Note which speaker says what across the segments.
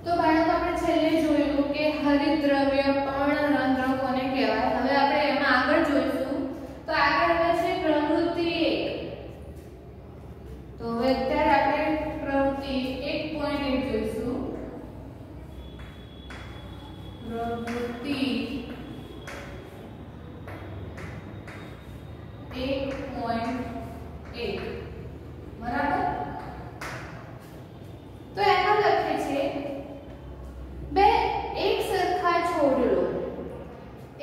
Speaker 1: તો બાળકો આપણે છેલ્લે જોયું કે હરિતદ્રવ્ય પર્ણરંધ્ર કોને કહેવાય. હવે આપણે એમાં આગળ જોઈશું. તો આગળ આવે છે પ્રવૃત્તિ 1. તો હવે અત્યારે આપણે પ્રવૃત્તિ 1.1 જોઈશું. પ્રવૃત્તિ 1.1 બરાબર. તો એમાં લખે છે બે એક સરખા છોડ લો.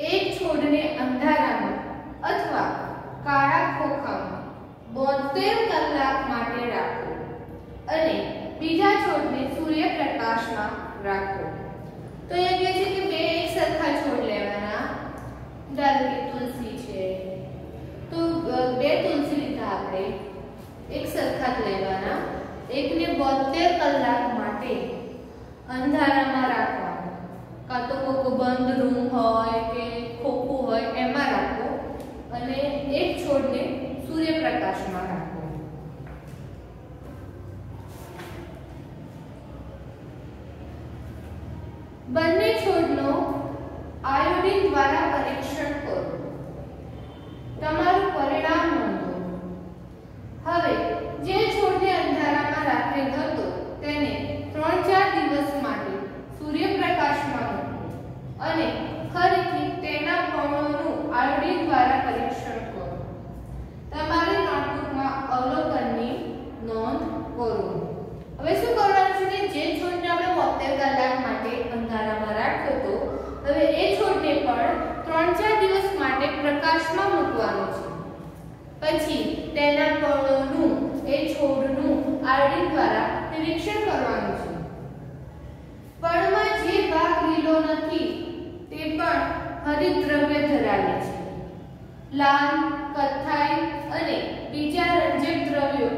Speaker 1: એક છોડને અંધારામાં અથવા કાળા ખોખામાં 72 કલાક માટે રાખો અને બીજા છોડને સૂર્યપ્રકાશમાં રાખો. તો એ કહે છે કે બે એક સરખા છોડ લેવાના. ધારો કે તુલસી છે તો બે તુલસી લીધા આપણે, એક સરખા જ લેવાના. એકને 72 કલાક માટે અંધારામાં રાખવાનું, કાં તો કોઈ બંધ રૂમ હોય કે ખોખું હોય એમાં રાખો અને એક છોડને સૂર્યપ્રકાશમાં રાખો. બંને છોડનો આયોડિન દ્વારા પરીક્ષણ કરો. તમારું પરિણામ નોંધો. હવે જે છોડને અંધારામાં રાખેલ હતો તેને 3-4 દિવસ માટે સૂર્યપ્રકાશમાં મૂકો અને ફરીથી તેના પર્ણોનું આયોડિન દ્વારા પરીક્ષણ કરો. તમારી નોટબુકમાં અવલોકનની નોંધ કરો. હવે શું કરવાનું છે કે જે છોડને આપણે 72 કલાક માટે અંધારામાં રાખ્યો હતો, હવે એ છોડને પણ 3-4 દિવસ માટે પ્રકાશમાં મૂકવાનો છે. પછી તેના પર્ણોનું એ છોડનું આયોડિન દ્વારા નિરીક્ષણ કરવાનું છે. પર્ણમાં જે ભાગ લીલો નથી તે પણ હરિતદ્રવ્ય ધરાવે છે. લાલ, કથ્થાઈ અને બીજા રંજક દ્રવ્યો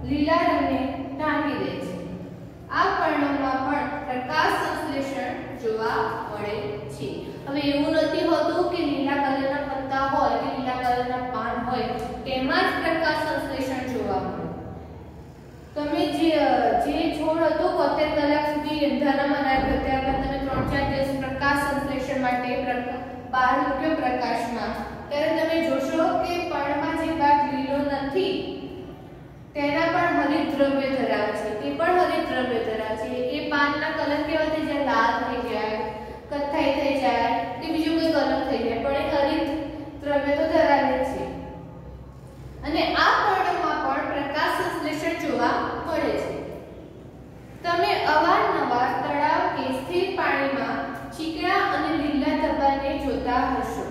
Speaker 1: લીલા રંગને ઢાંકી દે છે. આ પર્ણોમાં પણ પ્રકાશ સંશ્લેષણ જોવા મળે છે. હવે એવું નથી હોતું કે લીલા કલરના પત્તા હોય કે લીલા કલરના પાન હોય તેમાં જ પ્રકાશ સંશ્લેષણ જોવા મળે. તમે જે છોડ હતો 72 કલાક સુધી અંધારામાં રાખ્યો, ત્યારબાદ તમે 3-4 દિવસ પ્રકાશ સંશ્લેષણ માટે બહાર મૂક્યો પ્રકાશમાં, ત્યારે તમે જોશો કે પર્ણમાં જે ભાગ લીલો નથી તેના પણ હરિતદ્રવ્ય ધરાવે છે. તે પણ હરિતદ્રવ્ય ધરાવે છે. એ પાનના કલર કેવા થઈ જાય? લાલ થઈ જાય, કથ્થાઈ થઈ જાય કે બીજો કોઈ કલર થઈ જાય, પણ એ હરિતદ્રવ્ય તો ધરાવે છે. અને આ પર્ણમાં પણ પ્રકાશ સંશ્લેષણ જોવા મળે છે. તમે અવારનવાર તળાવ કે સ્થિર પાણીમાં ચીકણા અને લીલા ધબ્બાને જોતા હશો.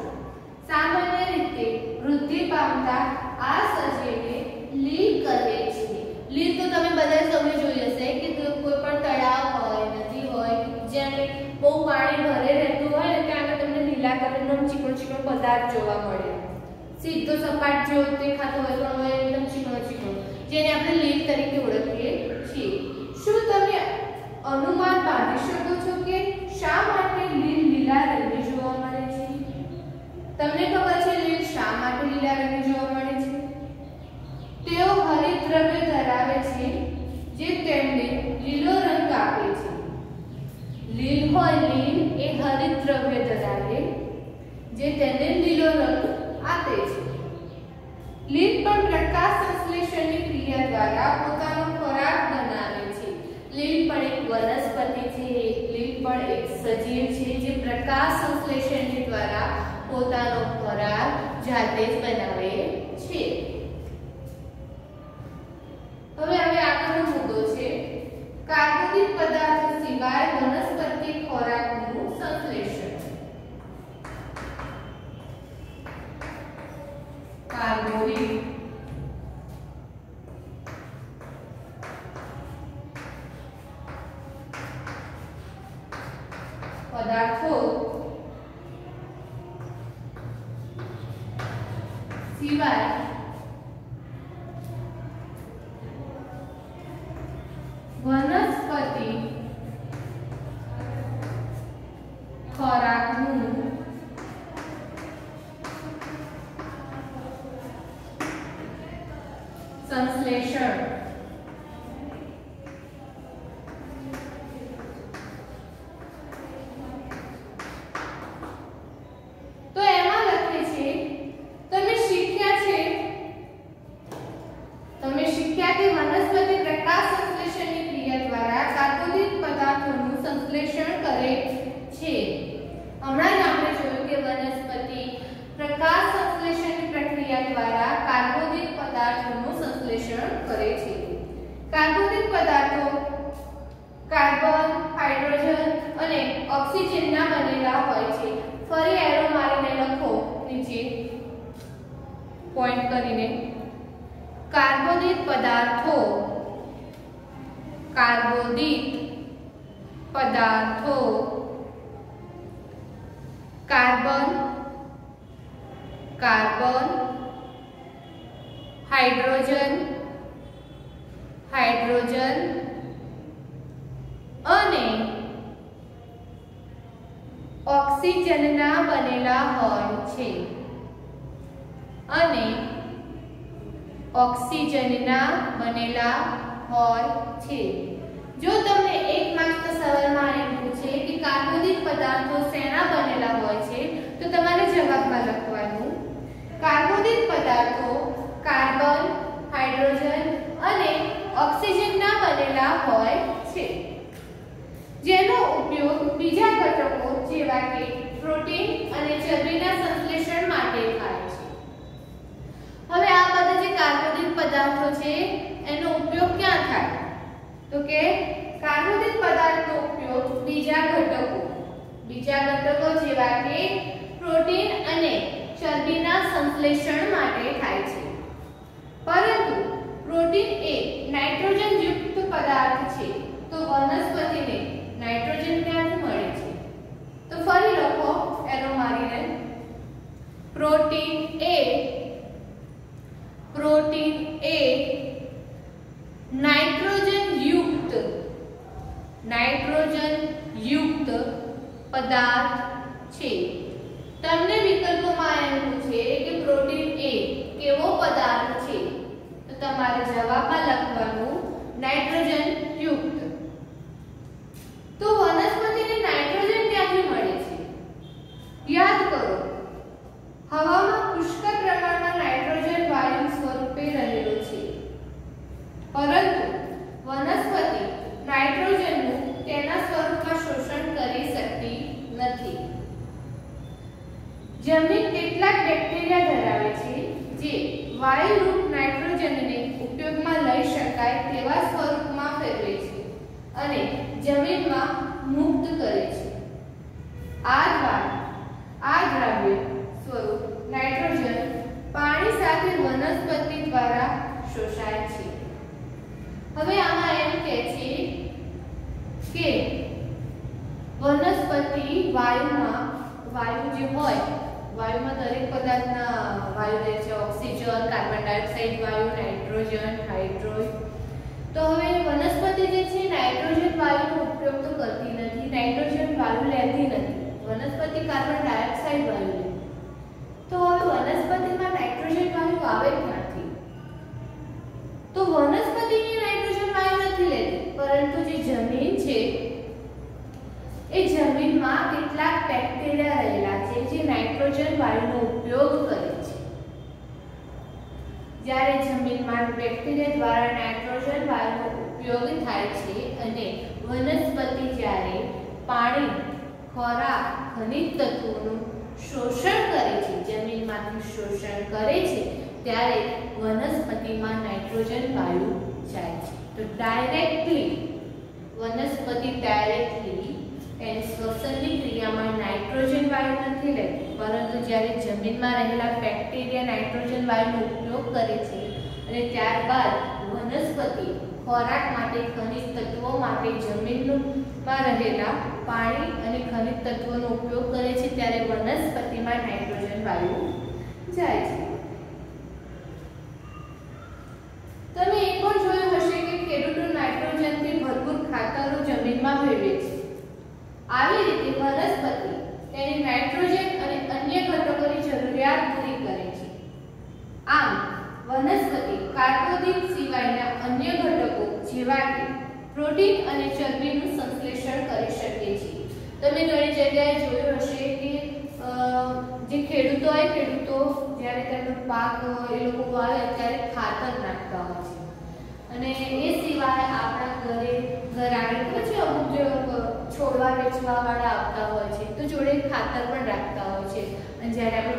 Speaker 1: સામાન્ય રીતે વૃદ્ધિ પામતા આ સજીવને લીલ કહે છે. લીલ તો તમે બધા સૌએ જોઈ હશે કે કોઈ પણ તળાવ હોય, નદી હોય, જ્યાં બહુ પાણી ભરે રહેતું હોય ને ત્યાં આગળ તમને લીલા કલરનો ચીકણો પદાર્થ જોવા મળે. સીધો સપાટ જેવો દેખાતો હોય પણ હવે એકદમ ચીકણો, જેને આપણે લીલ તરીકે ઓળખીએ છીએ. શું તમે અનુમાન બાંધી શકો છો કે શા માટે લીલ લીલા રંગની જોવા મળે છે? તમને ખબર છે લીલ શા માટે લીલા રંગની જોવા મળે છે? તેઓ હરિતદ્રવ્ય ધરાવે છે જે તેમને લીલો રંગ આપે છે. લીલ હોય, લીલ એ હરિતદ્રવ્ય ધરાવે જે તેને લીલો રંગ આપે છે. લીલ પણ પ્રકાશ સંશ્લેષણની ક્રિયા દ્વારા પોતાનો ખોરાક બનાવે છે. લીલ પણ એક વનસ્પતિ છે. લીલ પણ એક સજીવ છે જે પ્રકાશ સંશ્લેષણની દ્વારા પોતાનો ખોરાક જાતે જ બનાવે છે. હવે આગળનો મુદ્દો છે કાર્બોદિત પદાર્થો સિવાય વનસ્પતિ ખોરાકનું સંશ્લેષણ. કાર્બોદિત પદાર્થો સિવાય વનસ્પતિ ખોરાકનું સંશ્લેષણ. કાર્બોદિત પદાર્થો કાર્બન, હાઇડ્રોજન અને ઓક્સિજનના બનેલા હોય છે. ફરી એરો મારીને લખો નીચે પોઈન્ટ કરીને. કાર્બોદિત પદાર્થો કાર્બોદિત પદાર્થો કાર્બન, કાર્બન, હાઇડ્રોજન, હાઇડ્રોજન અને ઓક્સિજનના બનેલા હોય છે. અને ઓક્સિજનના બનેલા હોય છે. જો તમને એક માર્ક્સના સવાલમાં એમ પૂછે કે કાર્બોદિત પદાર્થો શેના બનેલા હોય છે તો તમારે જવાબમાં લખવાનું કાર્બોદિત પદાર્થો કાર્બન, હાઇડ્રોજન અને ઓક્સિજનના બનેલા હોય છે, જેનો ઉપયોગ બીજા ઘટકો જેવા કે પ્રોટીન અને ચરબીના સંશ્લેષણ માટે થાય છે. હવે આ બધા જે કાર્બોદિત પદાર્થો છે એનો ઉપયોગ ક્યાં થાય તો કે કાર્બોદિત પદાર્થનો ઉપયોગ બીજા ઘટકો જેવા કે પ્રોટીન અને ચરબીના સંશ્લેષણ માટે થાય છે. પરંતુ પ્રોટીન એ નાઇટ્રોજન યુક્ત પદાર્થ છે તો વનસ્પતિને નાઇટ્રોજન ક્યાંથી મળે છે તો ફરી લખો એરો મારીને. પ્રોટીન એ નાઇટ્રોજન યુક્ત પદાર્થ છે. તમને વિકલ્પોમાં એમ પૂછે કે પ્રોટીન એ કેવો પદાર્થ છે તો તમારે જવાબમાં લખવાનું નાઇટ્રોજન યુક્ત. તો વનસ્પતિને નાઇટ્રોજન ક્યાંથી મળે છે? યાદ કરો, હવામાં પુષ્કળ પ્રમાણમાં નાઇટ્રોજન વાયુ સ્વરૂપે રહેલો છે, પરંતુ વનસ્પતિ નાઇટ્રોજનનું તેના સ્વરૂપમાં શોષણ કરી શકતી નથી. જમીન કેટલાક બેક્ટેરિયા ધરાવે છે જે વાયુરૂપ નાઇટ્રોજનને ઉપયોગમાં લઈ શકાય તેવા સ્વરૂપમાં ફેરવે છે અને જમીનમાં મુક્ત કરે છે. આ દ્રવ્ય સ્વરૂપ નાઇટ્રોજન પાણી સાથે વનસ્પતિ દ્વારા શોષાય છે. હવે આમાં એમ કહે છે કે વનસ્પતિ વાયુ જે હોય, વાયુમાં દરેક પદાર્થના વાયુ રહે છે, ઓક્સિજન, કાર્બન ડાયોક્સાઇડ વાયુ, નાઇટ્રોજન, હાઇડ્રોજન. તો હવે વનસ્પતિ જે છે નાઇટ્રોજન વાયુનો ઉપયોગ તો કરતી નથી, નાઇટ્રોજન વાયુ લેતી નથી, વનસ્પતિ કાર્બન ડાયોક્સાઇડ વાયુ લે. તો હવે વનસ્પતિમાં નાઇટ્રોજન વાયુ આવે ક્યાંથી? તો વનસ્પતિની નાઇટ્રોજન વાયુ નથી લેતી, પરંતુ જે જમીન છે એ જમીનમાં કેટલાક બેક્ટેરિયા રહેલા છે જે નાઇટ્રોજન વાયુનો ઉપયોગ કરે છે. જ્યારે જમીનમાં બેક્ટેરિયા દ્વારા નાઇટ્રોજન વાયુનો ઉપયોગ થાય છે અને વનસ્પતિ જ્યારે પાણી, ખોરાક, ખનિજ તત્વોનું શોષણ કરે છે, જમીનમાંથી શોષણ કરે છે, ત્યારે વનસ્પતિમાં નાઇટ્રોજન વાયુ જાય છે. તો વનસ્પતિ ડાયરેક્ટલી એની શ્વસનની ક્રિયામાં નાઇટ્રોજન વાયુ નથી લેતી, પરંતુ જ્યારે જમીનમાં રહેલા બેક્ટેરિયા નાઇટ્રોજન વાયુનો ઉપયોગ કરે છે અને ત્યારબાદ વનસ્પતિ ખોરાક માટે, ખનિજ તત્વો માટે જમીનમાં રહેલા પાણી અને ખનિજ તત્વોનો ઉપયોગ કરે છે, ત્યારે વનસ્પતિમાં નાઇટ્રોજન વાયુ જાય છે. તમે એ પણ જોયું હશે કે ખેડૂતો નાઇટ્રોજનથી ભરપૂર ખાતરો જમીનમાં ભેળવે છે. આવી રીતે વનસ્પતિ તેની નાઇટ્રોજન અને અન્ય ઘટકોની જરૂરિયાત પૂરી કરે છે. આમ વનસ્પતિ કાર્બોદિત સિવાયના અન્ય ઘટકો જેવા કે પ્રોટીન અને ચરબીનું સંશ્લેષણ કરી શકે છે. તમે ઘણી જગ્યાએ જોયું હશે કે જે ખેડૂતો જ્યારે તેમનો પાક એ લોકો વાવે ત્યારે ખાતર નાખતા હોય છે. અને એ સિવાય આપણા ઘર આગળ પછી અમુક જે છોડવા વેચવા વાળા આવતા હોય છે તો જોડે ખાતર પણ રાખતા હોય છે. અને જ્યારે આપણે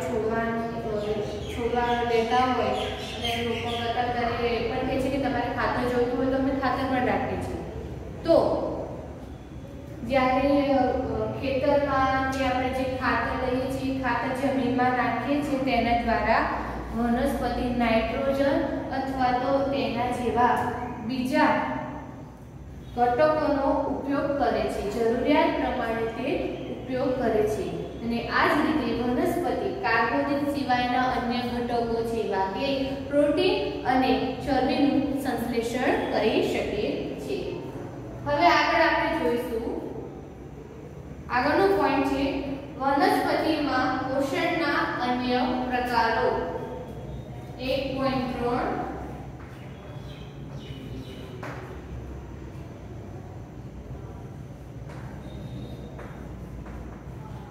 Speaker 1: છોડવા લેતા હોય અને લોકો કરતા ત્યારે એ પણ કહે છે કે તમારે તમારે ખાતર જોઈતું હોય તો અમે ખાતર પણ રાખીએ છીએ। તો જ્યારે ખેતરમાં જે આપણે જે ખાતર લઈએ છીએ ખાતર જમીનમાં નાખીએ છીએ તેના દ્વારા વનસ્પતિ નાઇટ્રોજન અથવા તો તેના જેવા બીજા ઘટકોનો ઉપયોગ કરે છે, જરૂરિયાત પ્રમાણે તે ઉપયોગ કરે છે અને આ જ રીતે વનસ્પતિ કાર્બોદિત સિવાયના અન્ય ઘટકો જેવા કે પ્રોટીન અને ચરબીનું સંશ્લેષણ કરી શકે છે। હવે આગળ આપણે જોઈશું આગળનો પોઈન્ટ છે વનસ્પતિમાં પોષણના અન્ય પ્રકારો। 1.3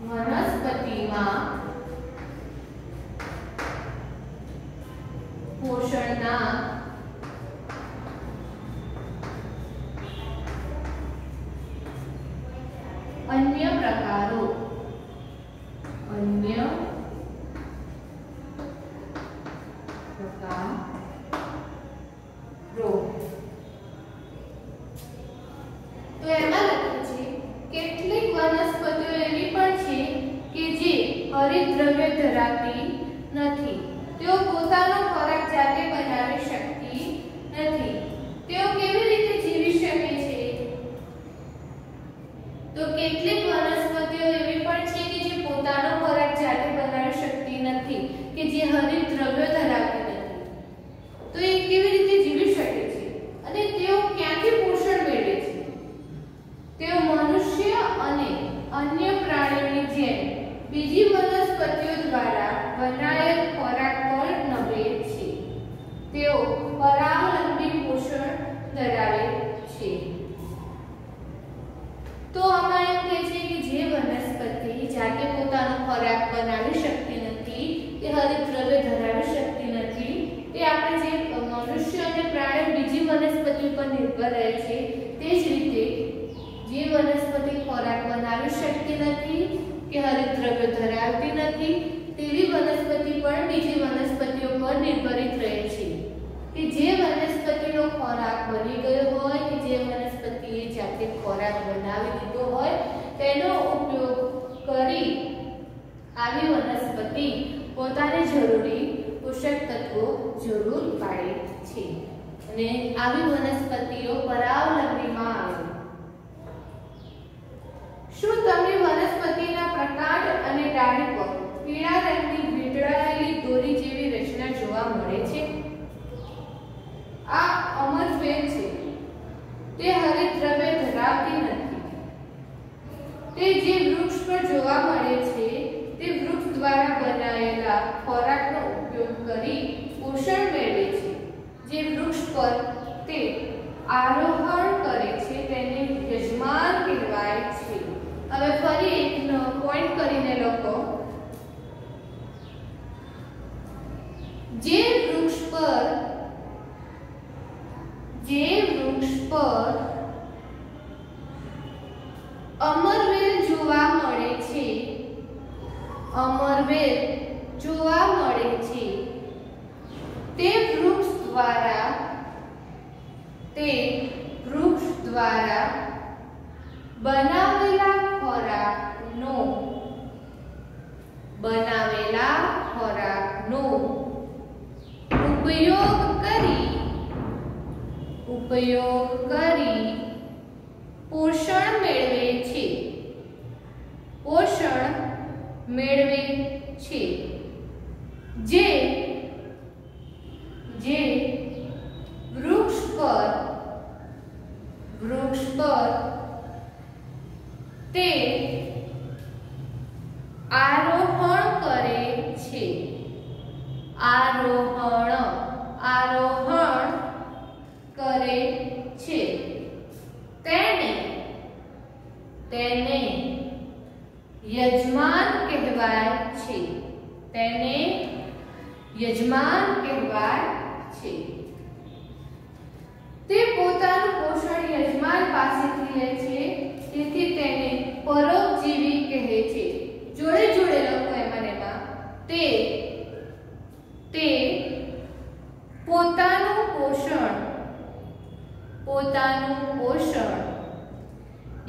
Speaker 1: વનસ્પતિમાં પોષણના અન્ય પ્રકારો। તો એમાં લખ્યું છે કેટલીક વનસ્પતિઓ એવી પણ છે કે જે હરિતદ્રવ્ય ધરાવતી નથી, તેઓ પોતાનો ખોરાક જાતે બનાવી શકતી નથી। તેઓ કેવી રીતે જીવી શકે છે? તો કેટલીક વનસ્પતિઓ એવી પણ છે કે જે પોતાનો ખોરાક જાતે બનાવી શકતી નથી કે જે હરિતદ્રવ્યો ધરાવતી નથી, તો એ કેવી રીતે જીવી શકે છે અને તેઓ ક્યાંથી પોષણ મેળવે છે? તેઓ મનુષ્ય અને અન્ય પ્રાણીઓની જેમ બીજી વનસ્પતિઓ દ્વારા બનાવેલ ખોરાક પર નભે છે। તેઓ પરાવલંબી પોષણ ધરાવે છે। તો આમાં એમ કહે છે કે જે વનસ્પતિ જાતે પોતાનો ખોરાક બનાવી શકતી નથી, તે હરિતદ્રવ્ય ધરાવી શકતી નથી, તે આપણે જે મનુષ્ય અને પ્રાણીઓ બીજી વનસ્પતિ પર નિર્ભર રહે છે તે જ રીતે જે વનસ્પતિ ખોરાક બનાવી શકતી નથી કે હરિતદ્રવ્ય ધરાવતી નથી તેવી વનસ્પતિ પણ બીજી વનસ્પતિઓ પર નિર્ભરિત રહે છે કે જે વનસ્પતિનો ખોરાક બની ગયો હોય કે જે વનસ્પતિએ જાતે ખોરાક બનાવી દીધો હોય તેનો ઉપયોગ કરી આવી વનસ્પતિ પોતાને જરૂરી પોષક તત્વો જરૂર પાડે છે અને આવી વનસ્પતિઓ પરાવલંબીમાં આવે। શું તમને વનસ્પતિના પ્રકાંડ અને ડાળી પર પીળા રંગની વીંટળાયેલી દોરી જેવી રચના જોવા મળે છે? આ અમરવેલ છે, તે હરિતદ્રવ્ય ધરાવતી નથી। તે જે વૃક્ષ પર જોવા મળે છે તે વૃક્ષ દ્વારા બનાવેલા ખોરાકનો ઉપયોગ કરી પોષણ મેળવે છે। જે વૃક્ષ પર તે આરોહણ કરે છે તેને યજમાન કહેવાય છે। હવે ફરી એક પોઈન્ટ કરીને લખો, જે વૃક્ષ પર અમરવેલ જોવા મળે છે તે વૃક્ષ દ્વારા બનાવેલા ખોરાકનો ઉપયોગ કરી પોષણ મેળવે છે। જે વૃક્ષ પર તે આરોહણ કરે છે, તેને યજમાન કહેવાય છે। તે પોતાનું પોષણ યજમાન પાસેથી લે છે, તેથી તેને પરોપજીવી કહે છે। જોડે જોડે લખો એમાં તે પોતાનું પોષણ પોષણ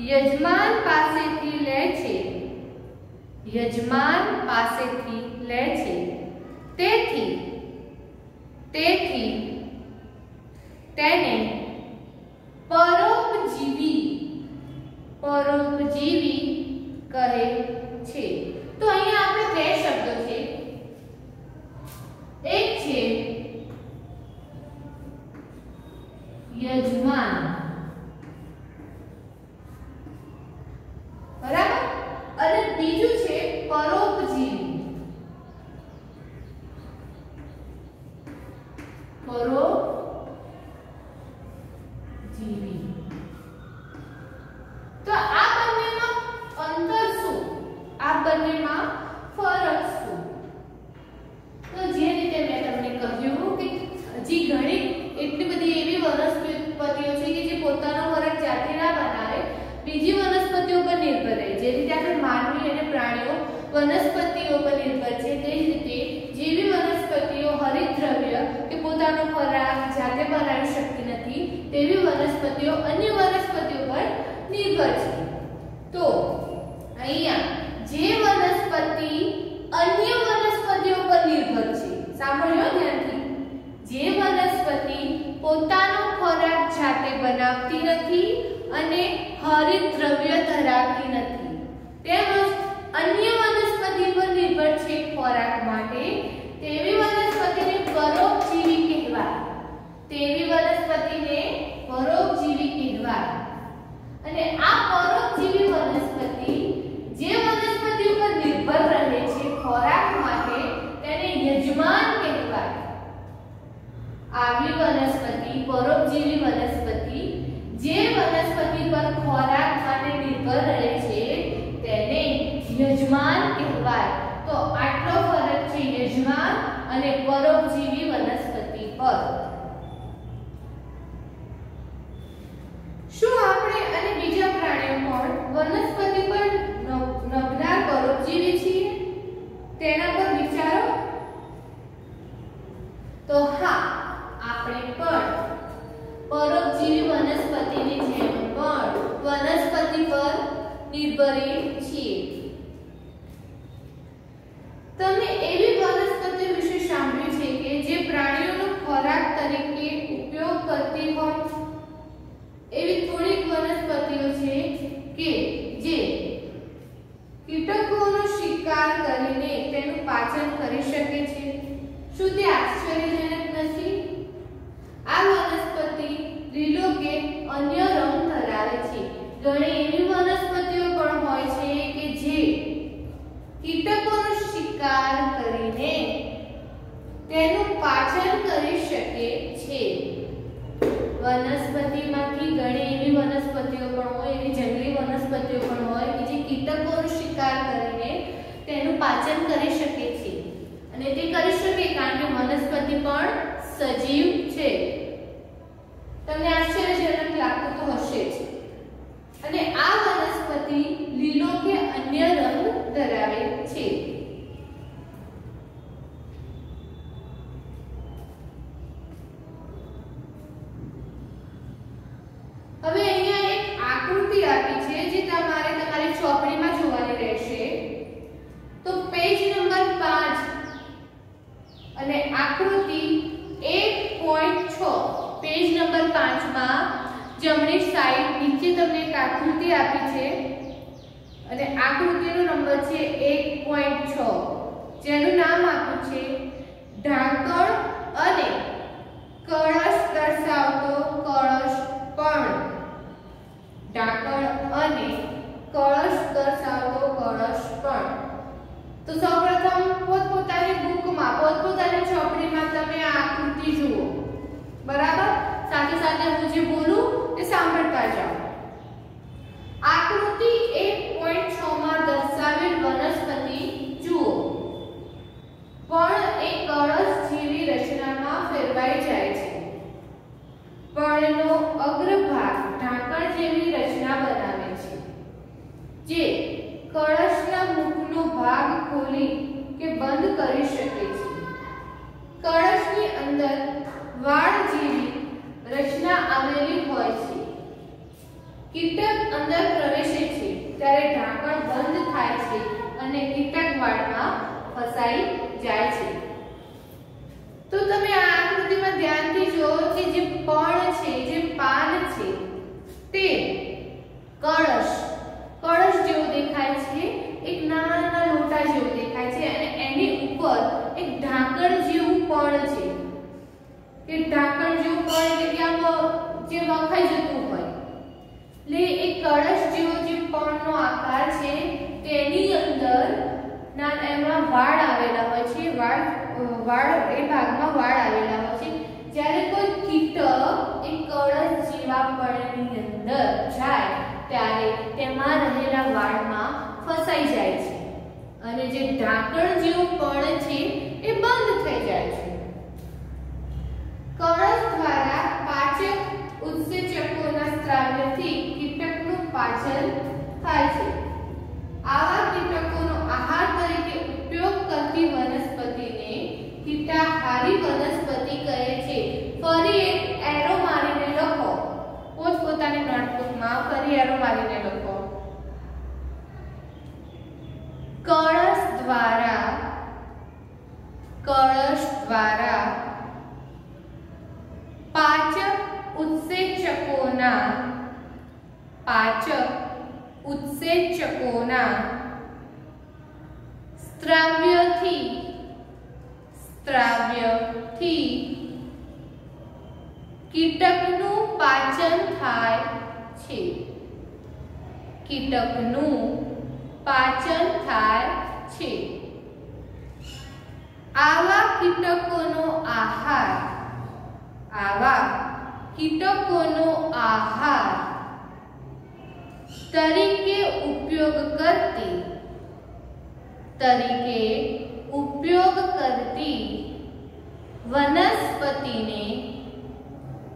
Speaker 1: યજમાન પાસેથી લે છે, યજમાન પાસેથી લે છે, તેથી તેથી તેને પરોપજીવી પરોપજીવી કહે છે। તો અહીંયા આપણે બે શબ્દો છે, એક છે યજમાન, બરાબર, અને બીજું છે પરોપજીવી, પરોપજીવી। તો આ બંનેમાં અંતર શું, આ બંનેમાં ફરક શું? તો જે રીતે મેં તમને કહ્યું કે હજી ઘણી એટલી બધી એવી વનસ્પતિઓ છે કે જે પોતાનો ખોરાક જાતે ના બનાવે, બીજી વનસ્પતિઓ પર નિર્ભર રહે। જે રીતે આપણે માનવી અને પ્રાણીઓ વનસ્પતિઓ પર નિર્ભર છે, તે જ રીતે જેવી વનસ્પતિઓ હરિતદ્રવ્ય કે પોતાનો ખોરાક જાતે બનાવી શકતી નથી, તેવી વનસ્પતિઓ અન્ય વનસ્પતિઓ પર નિર્ભર છે। તો અહીંયા જે વનસ્પતિ અન્ય વનસ્પતિઓ પર નિર્ભર છે, સાંભળજો ધ્યાનથી, જે વનસ્પતિ પોતાનો ખોરાક જાતે બનાવતી નથી અને હરિતદ્રવ્ય ધરાવતી નથી, તેમજ અન્ય વનસ્પતિ પર નિર્ભર છે ખોરાક માટે, તેવી વનસ્પતિને પરોપજીવી કહેવાય, તેવી વનસ્પતિને પરોપજીવી કહેવાય। અને આ પરોપજીવી વનસ્પતિ જે વનસ્પતિ ઉપર નિર્ભર રહે છે ખોરાક માટે, તેને યજમાન કહેવાય। આવી વનસ્પતિ પરોપજીવી વનસ્પતિ જે વનસ્પતિ પર ખોરાક માટે નિર્ભર રહે છે તેને યજમાન કહેવાય। તો આટલો ફરક છે યજમાન અને પરોપજીવી વનસ્પતિ પર। શું આપણે અને બીજા પ્રાણીઓ પણ વનસ્પતિ પર નભનાર પરોપજીવી છીએ? તેના પર વિચારો। તો હા, આપણે પણ પરોપજીવી વનસ્પતિની જેમ પણ વનસ્પતિ પર નિર્ભર છીએ। તમે એવી વનસ્પતિઓ વિશે સાંભળ્યું છે કે જે પ્રાણીઓનો ખોરાક તરીકે ઉપયોગ કરતી હોય? એવી થોડીક વનસ્પતિઓ છે કે જે કીટકોનો શિકાર કરીને તેનું પાચન કરી શકે છે। શું તે આશ્ચર્યજનક નથી? આ વનસ્પતિ લીલો કે અન્ય રંગ ધરાવે છે। ઘણી એવી વનસ્પતિઓ પણ હોય છે કે જે કીટકોનો શિકાર કરીને તેનું પાચન કરી શકે છે। વનસ્પતિમાંથી ઘણી એવી વનસ્પતિઓ પણ હોય, એવી જંગલી વનસ્પતિઓ પણ હોય કે જે કીટકોનો શિકાર કરીને તેનું પાચન કરી શકે છે, અને તે કરી શકે કારણ કે વનસ્પતિ પણ સજીવ છે। તમને આશ્ચર્યજનક લાગતું તો હશે જ। અને આ વનસ્પતિ લીલો કે અન્ય રંગ ધરાવે છે। હવે અહીંયા એક આકૃતિ આપી છે જે તમારે તમારી ચોપડીમાં જોવાની રહેશે। તો પેજ નંબર 5 અને આકૃતિ 1.6 પેજ નંબર 5 માં જમણી સાઈડ નીચે તમને એક આકૃતિ આપી છે અને આકૃતિનો નંબર છે 1.6, જેનું નામ આપ્યું છે ઢાંકણ અને કળશ દર્શાવતો કળશ પણ। ઢાંકણ અને કળશ દર્શાવતો કળશ પણ। તો સૌપ્રથમ પોતપોતાની બુકમાં પોતપોતાની ચોપડીમાં તમે આ આકૃતિ જુઓ, બરાબર? સાથે સાથે હું જે બોલું એ સાંભળતા જાઓ। આકૃતિ 1.6 માં દર્શાવેલ વનસ્પતિ જુઓ, પણ એ કળશ જેવી રચનામાં ફેરવાઈ જાય છે। પર્ણનો અગ્રભાગ ઢાંકણ જેવી રચના બનાવે છે, જે કળશના મુખનો ભાગ ખોલી કે બંધ કરી શકે છે। કળશની અંદર વાળ જેવી રચના આવેલી હોય છે, કીટક અંદર પ્રવેશે છે ત્યારે ઢાંકણ બંધ થાય છે અને કીટક વાળમાં ફસાઈ જાય છે। તો તમે આ આકૃતિમાં ધ્યાનથી જુઓ કે જે પર્ણ છે, જે પાન છે તે કળશ જેવો દેખાય છે, એક નાના લોટા જેવો દેખાય છે અને એની ઉપર એક ઢાંકણ જેવું પર્ણ છે કે ઢાંકણ જેવું પર્ણ એટલે કે આમ જે વખાઈ જતું હોય, એટલે એક કળશ જેવો જે પર્ણનો આકાર છે તેની અંદર એમાં વાળ આવેલા હોય છે, વાળ એ ભાગમાં વાળ આવેલા હોય છે। જ્યારે કોઈ કીટક એક કળશ જેવા પર્ણની અંદર જાય ત્યારે તેમાં રહેલા વાળમાં ફસાઈ જાય છે અને જે ઢાંકણ જેવું પર્ણ છે એ બંધ થઈ જાય છે। કળશ દ્વારા પાચક ઉત્સેચકોના સ્ત્રાવ્યથી કીટકનું પાચન થાય છે। આવા કીટકોનો આહાર તરીકે ઉપયોગ કરતી વનસ્પતિને કીટાહારી વનસ્પતિ કહે છે। ફરી એક એરો મારીને લખો, પોતપોતાની નોટબુકમાં ફરી એરો મારીને લખો। કળશ દ્વારા પાચક ઉત્સેચકોના સ્ત્રાવ્યથી કીટકનું પાચન થાય છે। આવા કીટકોનો આહાર તરીકે ઉપયોગ કરતી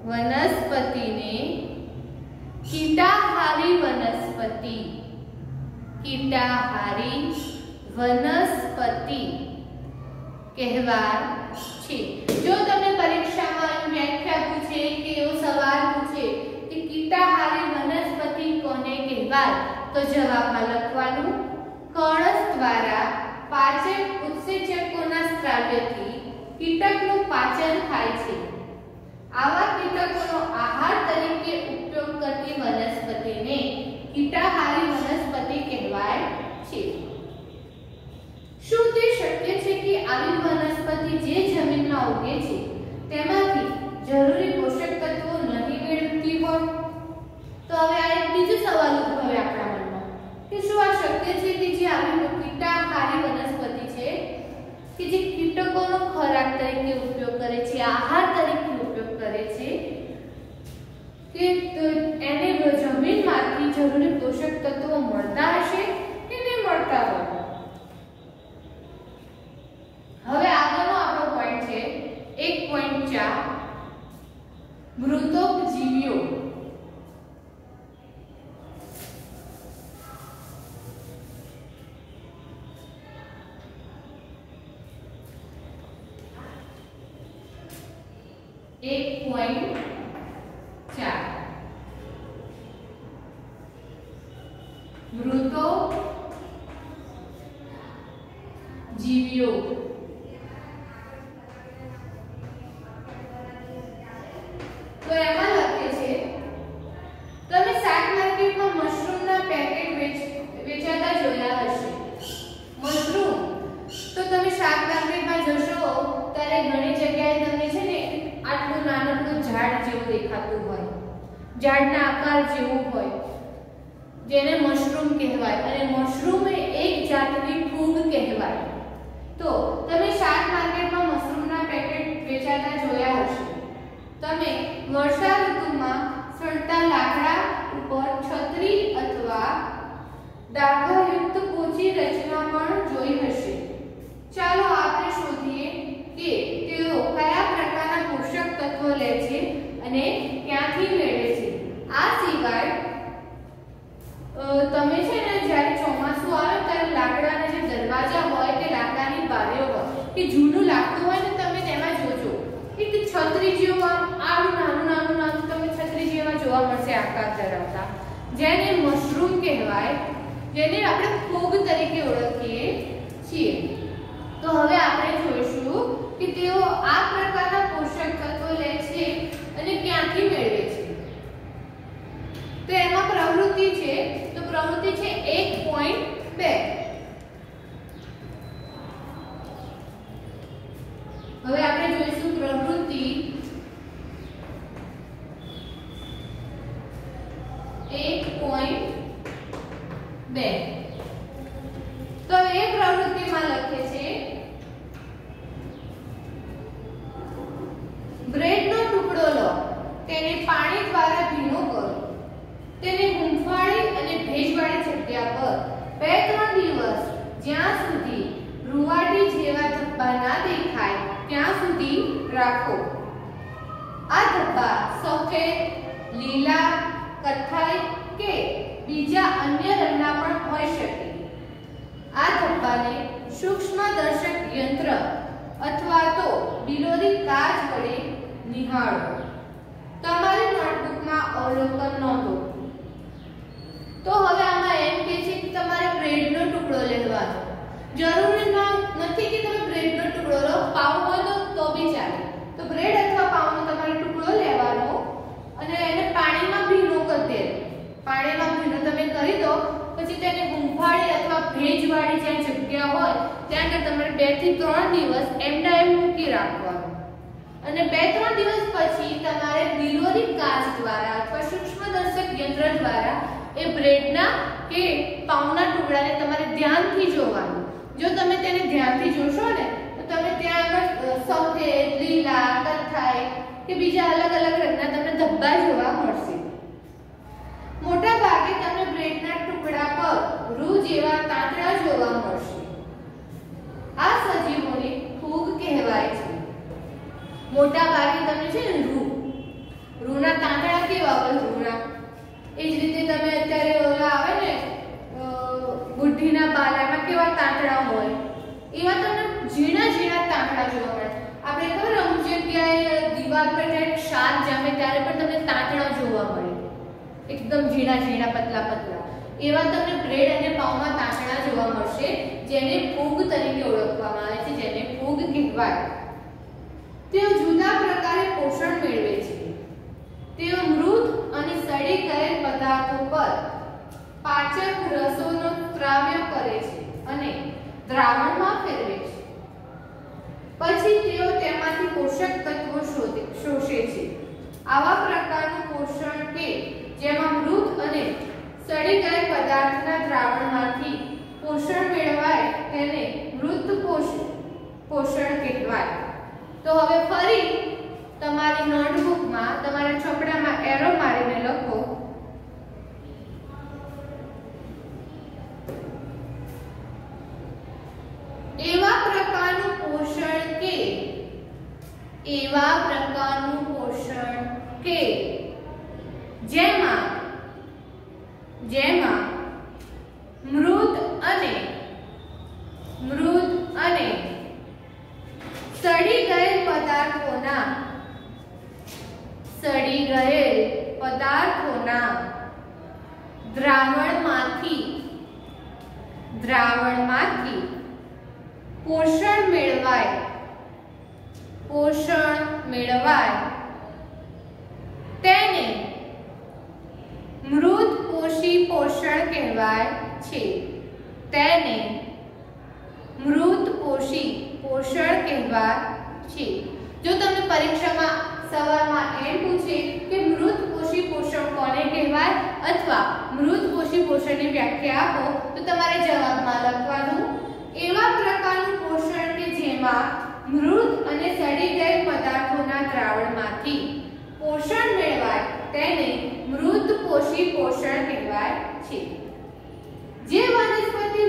Speaker 1: વનસ્પતિને કીટાહારી વનસ્પતિ કહેવાય છે। જો તમને પરીક્ષામાં વ્યાખ્યા પૂછે કે એવો સવાલ પૂછે કે કીટાહારી વનસ્પતિ કોને કહેવાય તો જવાબમાં લખવાનું કળશ દ્વારા પાચક ઉત્સેચકોના સ્ત્રાવ્યથી કીટકનું પાચન થાય છે। આવા કીટકોનો આહાર તરીકે ઉપયોગ કરતી વનસ્પતિને કીટાહારી વનસ્પતિ કહેવાય છે। શું તે શક્ય છે કે આવી વનસ્પતિ જે જમીનમાં ઉગે છે તેમાંથી જરૂરી પોષક તત્વો નહીં મેળવતી હોય? તો હવે આ એક બીજો સવાલ ઉદ્ભવે આપણા મનમાં કે શું આ શક્ય છે કે જે આવી કીટાહારી વનસ્પતિ છે કે જે કીટકોનો ખોરાક તરીકે ઉપયોગ કરે છે, આહાર તરીકે ઉપયોગ કરે છે, કે એને જમીનમાંથી જરૂરી પોષક તત્વો મળતા હશે કે નહીં મળતા હોય? હવે આગળનો આપણો પોઈન્ટ છે 1.4 મૃતોપજીવીઓ। મૃતોપજીવીઓ તો એમાં લખે છે તમે શાક માર્કેટમાં મશરૂમના પેકેટ વેચાતા જોયા હશે। મશરૂમ તો તમે શાક માર્કેટમાં જશો ત્યારે ઘણી જગ્યાએ તમને છે ને આટલું નાનકડું ઝાડ જેવું દેખાતું હોય, ઝાડના આકાર જેવું હોય, જેને મશરૂમ કહેવાય અને મશરૂમ એ એક જાતની ફૂગ કહેવાય। તો તમે શાક માર્કેટમાં મશરૂમના પેકેટ વેચાતા જોયા હશે। તમે વર્ષા ઋતુમાં સળતા લાકડા ઉપર છત્રી અથવા ડાઘાયુક્ત પોચી રચના પણ જોઈ હશે। ચાલો આપણે શોધીએ કે તેઓ કયા પ્રકારના પોષક તત્વો લે છે અને ક્યાંથી મેળવે છે। આ સિવાય તમે છે ને જ્યારે ચોમાસું આવે ત્યારે લાકડાના જે દરવાજા હોય કે લાકડાની બારીઓ હોય કે જૂનું લાકડું હોય ને તમે તેમાં જોજો એક છત્રી જેવું આમ આવું નાનું તમને છત્રી જેવા જોવા મળશે આકાર ધરાવતા। જેને મશરૂમ કહેવાય, જેને આપણે ફૂગ તરીકે ઓળખીએ છીએ. તો હવે આપણે જોઈશું કે તેઓ આ પ્રકારના પોષક તત્વો લે છે અને ક્યાંથી મેળવે છે. તો એમાં પ્રવૃત્તિ છે, તો પ્રવૃત્તિ છે 1.2. હવે આપણે જોઈશું પ્રવૃત્તિ 1.2. તો એ પ્રવૃત્તિમાં લખે છે બ્રેડનો ટુકડો લો, તેને પાણી દ્વારા ભીનો કરો, તેને હૂંફાળી અને ભેજવાળી જગ્યા પર 2-3 દિવસ જ્યાં સુધી રૂવાટી જેવા ધબ્બા ના દેખાય ત્યાં સુધી રાખો. આ ધબ્બા સફેદ, લીલા, કથ્થાઈ કે બીજા અન્ય રંગના પણ હોઈ શકે. આ ધબ્બાને સૂક્ષ્મદર્શક યંત્ર અથવા તો બિલોરી કાચ વડે નિહાળો. તમારી નોટબુકમાં અવલોકન નોંધો. તો હવે આમાં એમ કે છે કે તમારે બ્રેડનો ટુકડો લેવાનો. જરૂરી નથી કે તમે બ્રેડનો ટુકડો લો, પાઉં હોય તો બી ચાલે. તો બ્રેડ અથવા પાઉંનો તમારે ટુકડો લેવાનો અને એને પાણીમાં ભીનો કરી દેવાનો. પાણીમાં ભીનો તમે કરી દો પછી તેને હૂંફાળી અથવા ભેજવાળી જ્યાં જગ્યા હોય ત્યાં આગળ તમારે 2 થી 3 દિવસ એમના એમ મૂકી રાખવાનું. અને 2-3 દિવસ પછી તમારે બિલોરી કાચ દ્વારા અથવા સૂક્ષ્મદર્શક યંત્ર દ્વારા એ બ્રેડના કે પાઉંના ટુકડાને તમારે ધ્યાનથી જોવાનું. જો તમે તેને ધ્યાનથી જોશો ને તો તમે ત્યાં આગળ સફેદ, લીલા, કથ્થાઈ કે બીજા અલગ અલગ રંગના તમને ધબ્બા જોવા મળશે. મોટા ભાગે તમને બ્રેડના ટુકડા પર રૂ જેવા તાંતણા જોવા મળશે. આ સજીવોને ફૂગ કહેવાય છે. મોટા ભાગે તમને છે ને રૂના તાંતણા કેવા હોય રૂના, એ જ રીતે તમે અત્યારે ઓલા આવે ને બુઢીના બાલામાં કેવા તાંતણા હોય એવા તમને ઝીણા ઝીણા તાંતણા જોવા મળે. આપણે ખબર અમુક જગ્યાએ દીવાલ પર જ્યારે ક્ષાર જામે ત્યારે પણ તમને તાંતણા જોવા મળે, એકદમ ઝીણા ઝીણા પતલા પતલા. એવા તમને બ્રેડ અને પાઉંમાં તાંતણા જોવા મળશે, જેને ફૂગ તરીકે ઓળખવામાં આવે છે, જેને ફૂગ કહેવાય. તેઓ જુદા પ્રકારે પોષણ મેળવે છે. તેઓ મૃત અને સડી ગયેલ પદાર્થો પર પાચક રસોનો સ્ત્રાવ્ય કરે છે અને દ્રાવણમાં ફેરવે છે. પછી તેઓ તેમાંથી પોષક તત્વો શોષે છે. આવા પ્રકારનું પોષણ કે જેમાં મૃત અને સડી ગયેલ પદાર્થના દ્રાવણમાંથી પોષણ મેળવાય તેને મૃત પોષણ કહેવાય. તો હવે ફરી તમારી નોટબુકમાં તમારા ચોપડામાં એરો મારીને લખો એવા પ્રકારનું પોષણ કે જેમાં મૃત અને સડી ગયેલ પદાર્થોના દ્રાવણમાંથી પોષણ મેળવાય તેને મૃત પોષી પોષણ કહેવાય છે. તેને મૃત પોષી પોષણ કહેવાય છે. જો તમને પરીક્ષામાં સવાલમાં એમ પૂછે કે મૃત પોષી પોષણ કોને કહેવાય અથવા મૃત પોષી પોષણની વ્યાખ્યા આપો તો તમારે જવાબમાં લખવાનું એવા પ્રકારનું પોષણ કે જેમાં મૃત અને સડી ગયેલ પદાર્થોના દ્રાવણમાંથી પોષણ મેળવાય તેને મૃત પોષી પોષણ કહેવાય છે. જે વનસ્પતિ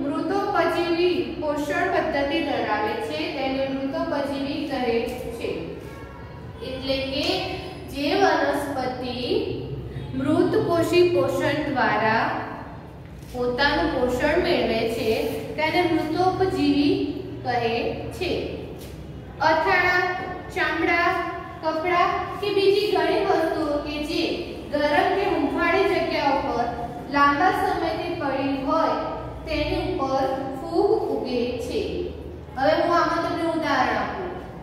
Speaker 1: મૃતોપજીવી પોષણ પદ્ધતિ ધરાવે છે તેને મૃતોપજીવી કહે છે. એટલે કે જે વનસ્પતિ મૃત પોષી પોષણ દ્વારા પોતાનું પોષણ મેળવે છે તેને મૃતોપજીવી કહે છે. અથાણા, ચામડા, કપડા કે બીજી ઘણી વસ્તુઓ કે જે ગરમ કે હૂંફાળી જગ્યાઓ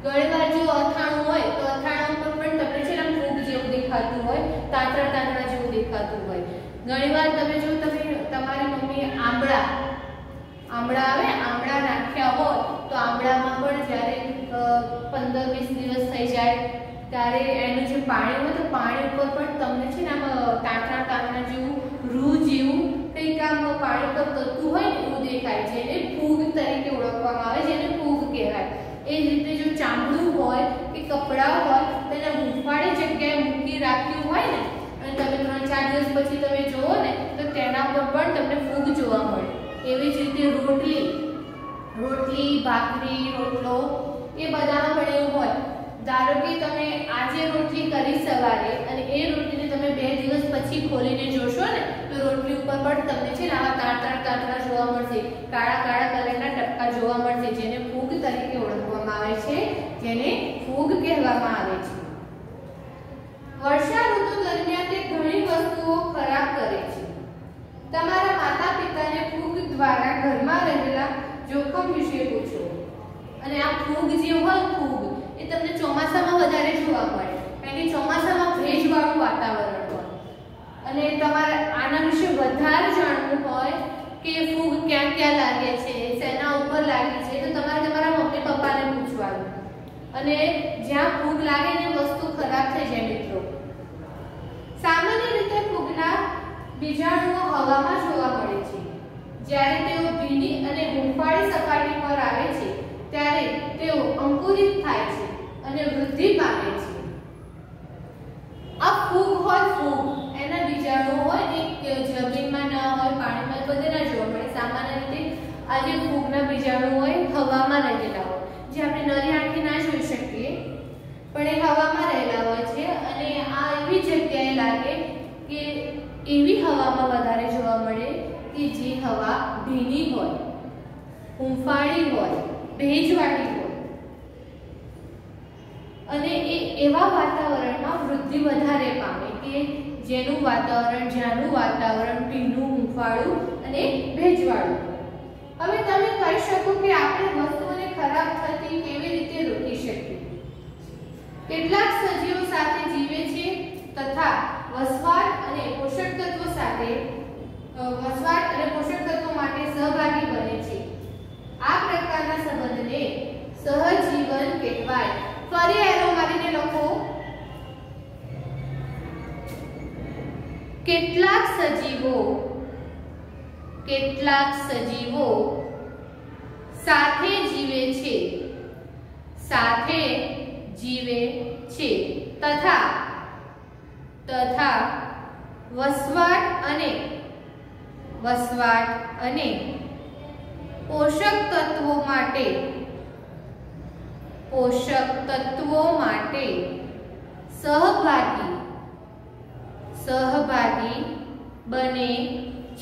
Speaker 1: ઘણીવાર જો અથાણું હોય તો અથાણા ઉપર પણ તમને છે ને ફૂગ જેવું દેખાતું હોય, તાંતરા તાંતરા જેવું દેખાતું હોય. ઘણીવાર તમે તમારી મમ્મી આંબળા આવે, આંબળા નાખ્યા હોય તો આંબળામાં પણ જ્યારે 15-20 દિવસ થઈ જાય ત્યારે એનું જે પાણી હોય તો પાણી ઉપર પણ તમને છે ને આમ તાંતરા તાંતરા જેવું, રૂ જેવું કંઈક આમ પાણી પર તરતું હોય ને એવું દેખાય, જેને ફૂગ તરીકે ઓળખવામાં આવે, જેને ફૂગ કહેવાય. એ જ રીતે જો ચામડું હોય કે કપડાં હોય તેને હૂંફાળી જગ્યાએ મૂકી રાખ્યું હોય ને અને તમે 3-4 દિવસ પછી તમે જુઓ ને તો તેના પર પણ તમને ફૂગ જોવા મળે. એવી જ રીતે રોટલી, ભાખરી, રોટલો એ બધામાં પણ એવું હોય. ધારો કે તમે આજે રોટલી કરી સવારે અને એ રોટલીને તમે 2 દિવસ પછી ખોલીને જોશો ને તો રોટલી ઉપર પણ તમને છે ને આવા તાંતરા જોવા મળશે, કાળા કલરના ટપકા જોવા મળશે, જેને ફૂગ તરીકે ઓળખવામાં આવે છે, જેને ફૂગ કહેવામાં આવે છે. વર્ષા ઋતુ દરમિયાન તે ઘણી વસ્તુઓ ખરાબ કરે છે. તમારા માતા પિતાને ફૂગ દ્વારા ઘરમાં રહેલા જોખમ વિશે પૂછો. અને આ ફૂગ જે હોય, ફૂગ એ તમને ચોમાસામાં વધારે જોવા મળે, કારણ કે ચોમાસામાં ભેજવાળું વાતાવરણ હોય અને તમારે આના વિશે વધારે જાણવું હોય કે ફૂગ ક્યાં ક્યાં લાગે છે, શેના ઉપર લાગે છે, તો તમારે તમારા મમ્મી પપ્પાને પૂછવાનું. અને જ્યાં ફૂગ લાગે ને વસ્તુ ખરાબ થઈ જાય મિત્રો. સામાન્ય રીતે ફૂગના બીજાણુઓ હવામાં જોવા મળે છે. જ્યારે તેઓ ભીની અને હૂંફાળી સપાટી પર આવે છે ત્યારે તેઓ અંકુરિત થાય છે અને વૃદ્ધિ પામે છે. આ ફૂગ હોય, ફૂગ એના બીજાણુઓ હોય એ જમીનમાં ના હોય, પાણીમાં બધે ના જોવા મળે. સામાન્ય રીતે આ જે ફૂગના બીજાણુઓ હોય હવામાં રહેલા હોય, જે આપણે નરી આંખે ના જોઈ શકીએ પણ એ હવામાં રહેલા હોય છે. અને આ એવી જગ્યાએ લાગે કે એવી હવામાં વધારે જોવા મળે કે જે હવા ભીની હોય, હૂંફાળી હોય, ભેજવાળી હોય અને એવા વાતાવરણમાં વૃદ્ધિ વધારે પામે કે જ્યાંનું વાતાવરણ ભીનું, હૂંફાળું અને ભેજવાળું. હવે તમે કહી શકો કે આપણે વસ્તુઓને ખરાબ થતી કેવી રીતે રોકી શકીએ. કેટલાક સજીવો સાથે જીવે છે તથા વસવાટ અને પોષક તત્વો માટે સહભાગી બને છે. આ પ્રકારના સંબંધને સહજીવન કહેવાય. ફરી એરો મારીને લખો. કેટલાક સજીવો સાથે જીવે છે તથા વસવાટ અને પોષક તત્વો માટે સહભાગી બને છે.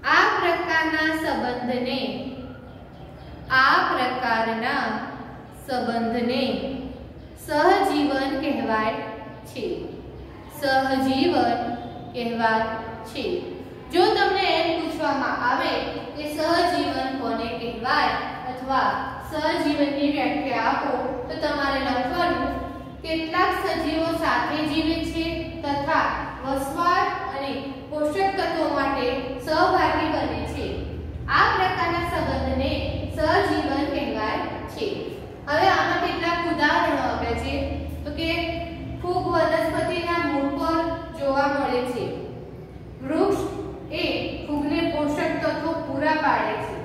Speaker 1: આ પ્રકારના સંબંધને સહજીવન કહેવાય છે. જો તમને એમ પૂછવામાં આવે કે સહજીવન કોને કહેવાય અથવા સહજીવનની વ્યાખ્યા આપો તો તમારે લખવાનું કેટલાક સજીવો સાથે જીવે છે તથા વસવાટ અને પોષક તત્વો માટે સહભાગી બને છે. આ પ્રકારના સંબંધને સહજીવન કહેવાય છે. હવે આમાં કેટલાક ઉદાહરણો આપ્યા છે. તો કે ફૂગ વનસ્પતિના મૂળ પર જોવા મળે છે. વૃક્ષ એ ફૂગને પોષક તત્વો પૂરા પાડે છે.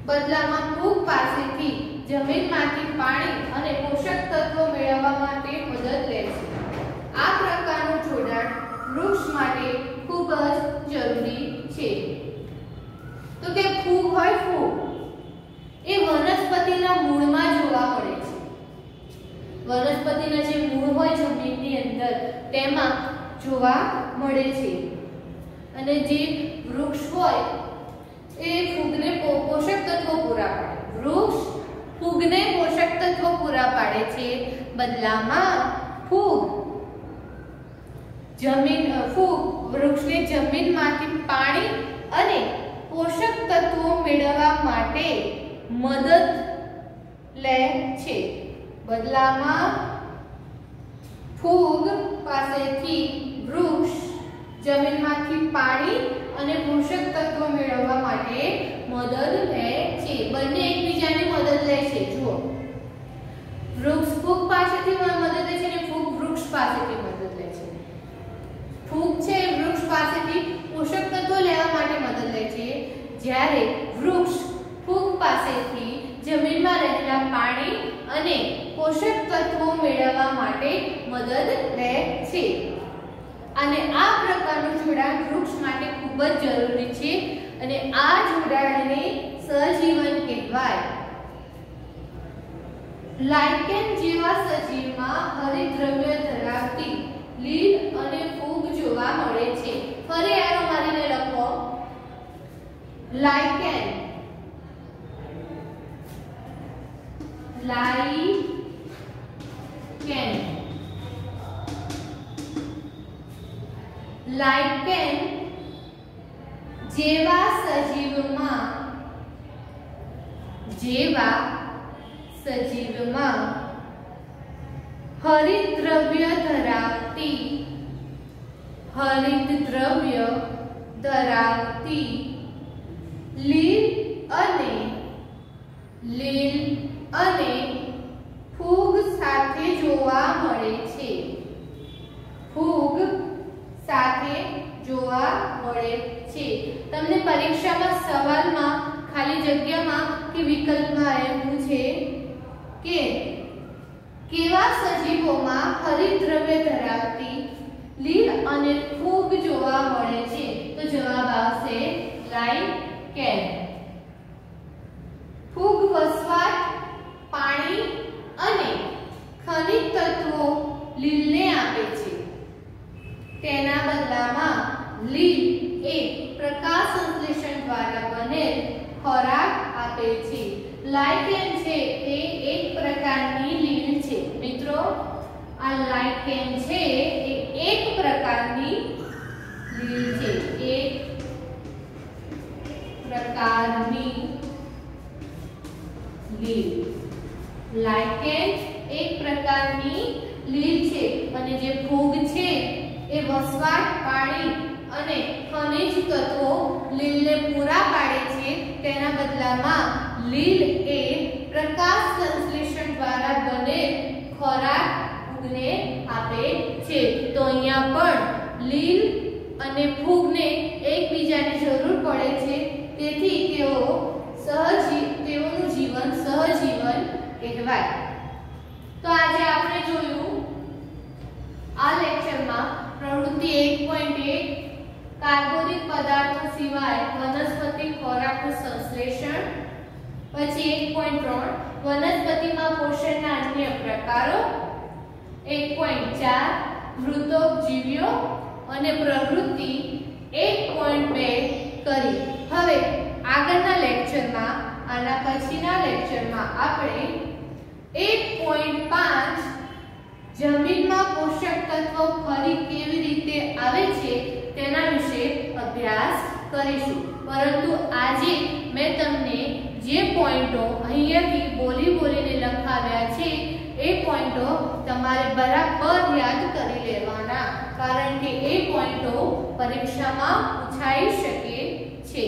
Speaker 1: બદલામાં ફૂગ પાસેથી જમીનમાંથી પાણી અને પોષક તત્વો મેળવવા માટે મદદ લે છે. આ પ્રકારનું જોડાણ વૃક્ષ માટે ખૂબ જ જરૂરી છે. તો કે ફૂગ હોય, ફૂગ એ વનસ્પતિના મૂળમાં જોવા મળે છે. વનસ્પતિના જે મૂળ હોય જમીનની અંદર તેમાં જોવા મળે છે. અને જે વૃક્ષ હોય એ ફૂગને પોષક તત્વો પૂરા પાડે. વૃક્ષ ફૂગને પોષક તત્વો પૂરા પાડે છે. બદલામાં ફૂગ વૃક્ષને જમીનમાંથી પાણી અને પોષક તત્વો મેળવવા માટે મદદ લે છે. બદલામાં ફૂગ પાસેથી વૃક્ષ જમીનમાંથી પાણી અને પોષક તત્વો મેળવવા માટે મદદ લે છે. બંને એકબીજાની મદદ લે છે. જુઓ, વૃક્ષ ફૂગ પાસેથી મદદ લે છે અને ફૂગ વૃક્ષ પાસેથી મદદ લે છે. ફૂગ છે વૃક્ષ પાસેથી પોષક તત્વો લેવા માટે મદદ લે છે, જ્યારે વૃક્ષ ફૂગ પાસેથી જમીનમાં રહેલા પાણી અને પોષક તત્વો મેળવવા માટે મદદ લે છે. અને આ પ્રકારનું જોડાણ વૃક્ષ માટે ખૂબ જ જરૂરી છે અને આ જોડાણને સહજીવન કહેવાય. લાઇકેન જેવા સજીવમાં હરિતદ્રવ્ય ધરાવતી લીલ અને ફૂગ જોવા મળે છે. ફરી એરો મારીને લખો. લાઇકેન, લાઇકેન, લાઇકેન જેવા સજીવમાં હરિતદ્રવ્ય ધરાવતી લીલ અને ફૂગ સાથે જોવા મળે છે. ફૂગ સાથે જોવા મળે છે. તમને પરીક્ષામાં સવાલમાં ખાલી જગ્યામાં કે વિકલ્પમાં એમ પૂછે કે કેવા સજીવોમાં હરિતદ્રવ્ય ધરાવતી લીલ અને ફૂગ જોવા મળે છે, તો જવાબ આવશે લાઇકેન. ફૂગ વસવાટ, પાણી અને ખનિજ તત્વો લીલને આપે છે. તેના બદલામાં લીલ એ પ્રકાશ સંશ્લેષણ દ્વારા બનેલ ખોરાક આપે છે. લાઇકેન છે એ એક પ્રકારની લીલ છે. મિત્રો, આ લાઇકેન છે એ એક પ્રકારની લીલ છે. એક પ્રકારની લીલ. લાઇકેન એક પ્રકારની લીલ છે અને જે ફૂગ છે એ વસવાટ, પાણી અને ખનિજ તત્વો લીલને પૂરા પાડે છે. તેના બદલામાં લીલ એ પ્રકાશ સંશ્લેષણ દ્વારા બનેલ ખોરાક ફૂગને આપે છે. તો અહીંયા પણ લીલ અને ફૂગને એકબીજાની જરૂર પડે છે, તેથી તેઓનું જીવન સહજીવન કહેવાય. તો આજે આપણે જોયું આ લેક્ચરમાં પ્રવૃત્તિ 1.1 કાર્બનિક પદાર્થો સિવાય વનસ્પતિ ખોરાકનું સંશ્લેષણ, પછી 1.3 વનસ્પતિમાં પોષણના અન્ય પ્રકારો, 1.4 મૃતોપજીવીઓ અને પ્રવૃત્તિ 1.2 કરી. હવે આગળના લેક્ચરમાં, આના પછીના લેક્ચરમાં આપણે 1.5 જમીનમાં પોષક તત્વો ફરી કેવી રીતે આવે છે તેના વિશે અભ્યાસ કરીશું. પરંતુ આજે મેં તમને જે પોઈન્ટો અહીંયાથી બોલીને લખાવ્યા છે એ પોઈન્ટો તમારે બરાબર યાદ કરી લેવાના, કારણ કે એ પોઈન્ટો પરીક્ષામાં પૂછાઈ શકે છે.